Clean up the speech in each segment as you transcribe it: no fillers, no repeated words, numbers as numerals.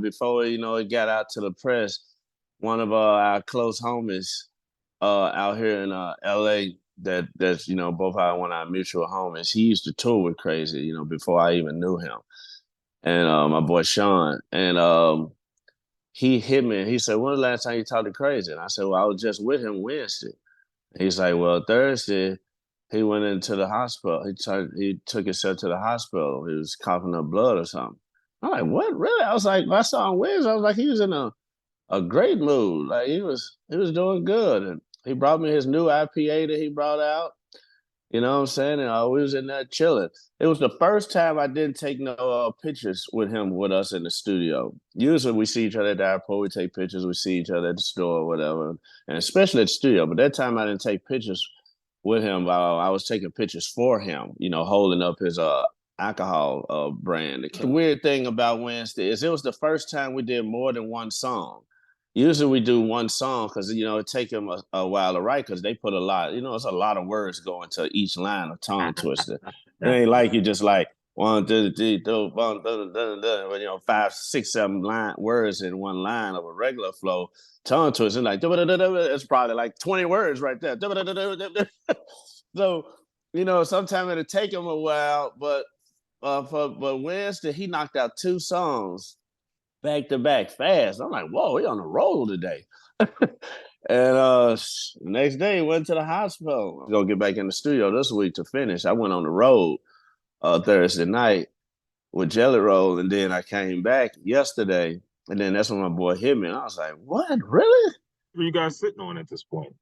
before, it got out to the press, one of our close homies out here in LA that's, both one of our mutual homies, he used to tour with Krayzie, before I even knew him. And my boy Sean. And he hit me and he said, when was the last time you talked to Krayzie? And I said, well, I was just with him Wednesday. He's like, well, Thursday, he went into the hospital. He took himself to the hospital. He was coughing up blood or something. I'm like, what? Really? I was like, I saw him Wednesday. I was like, he was in a great mood. Like he was doing good. And he brought me his new IPA that he brought out. You know what I'm saying? And we was in there chilling. It was the first time I didn't take no pictures with him with us in the studio. Usually we see each other at the airport, we take pictures, we see each other at the store or whatever, and especially at the studio. But that time I didn't take pictures with him. I was taking pictures for him, holding up his alcohol brand. The weird thing about Wednesday is it was the first time we did more than one song. Usually we do one song because, it take them a while to write because they put a lot, it's a lot of words going to each line of tongue twister. It ain't like you just like 1, 2, 3, 4, 5, 6, 7 words in one line of a regular flow. Tongue twister, like, it's probably like 20 words right there. So, sometimes it'll take him a while, but Wednesday, he knocked out 2 songs back to back fast. I'm like, whoa, we on a roll today. And next day went to the hospital. Gonna get back in the studio this week to finish. I went on the road Thursday night with Jelly Roll, and then I came back yesterday, and then that's when my boy hit me, and I was like, what, really? What are you guys sitting on at this point?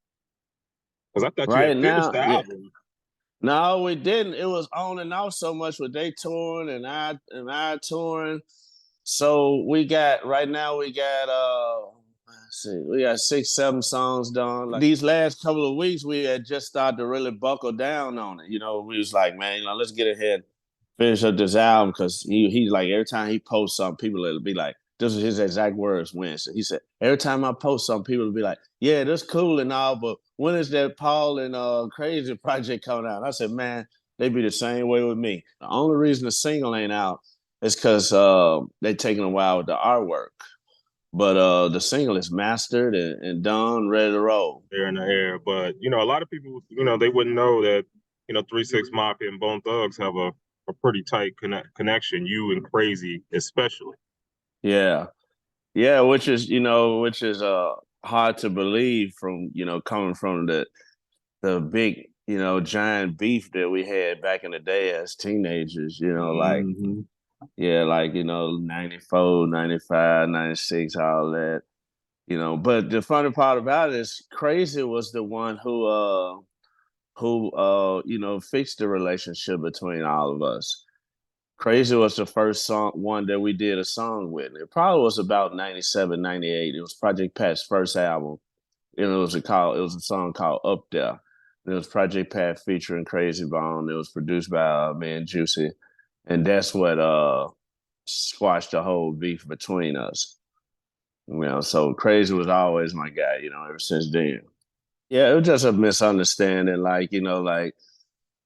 Because I thought you had finished the album. No, we didn't. It was on and off so much with they touring and I touring. So we got 6, 7 songs done. Like these last couple of weeks, we had just started to really buckle down on it. We was like, man, let's get ahead, finish up this album, because he's like, every time he posts something, people will be like, this is his exact words Wednesday. He said, every time I post something, people will be like, yeah, that's cool and all, but when is that Paul and Krayzie project coming out? And I said, man, they be the same way with me. The only reason the single ain't out is because they taking a while with the artwork. But the single is mastered and done, ready to roll. They're in the air. But, a lot of people, they wouldn't know that, 3 6 Mafia and Bone Thugs have a pretty tight connection, you and Krayzie especially. Yeah. Yeah, which is hard to believe from, coming from the big, giant beef that we had back in the day as teenagers, like, yeah, like, 94, 95, 96, all that, But the funny part about it is Krayzie was the one who fixed the relationship between all of us. Krayzie was the first one that we did a song with. It probably was about 97, 98. It was Project Pat's first album. It was a song called Up There. It was Project Pat featuring Krayzie Bone. It was produced by me and Juicy. And that's what squashed the whole beef between us. So Krayzie was always my guy, ever since then. Yeah, it was just a misunderstanding. Like,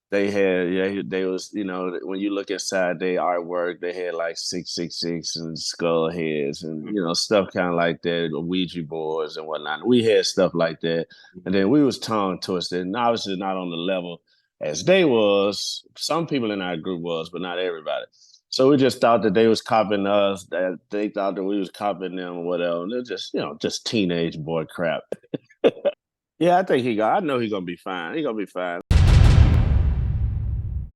they was, when you look inside their artwork, they had like 666 and skull heads and, stuff kind of like that, Ouija boards and whatnot. We had stuff like that. And then we was tongue twisted, and obviously not on the level as they was. Some people in our group was, but not everybody. So we just thought that they was copying us, that they thought that we was copying them or whatever. And it just, just teenage boy crap. Yeah, I know he's gonna be fine. He's gonna be fine.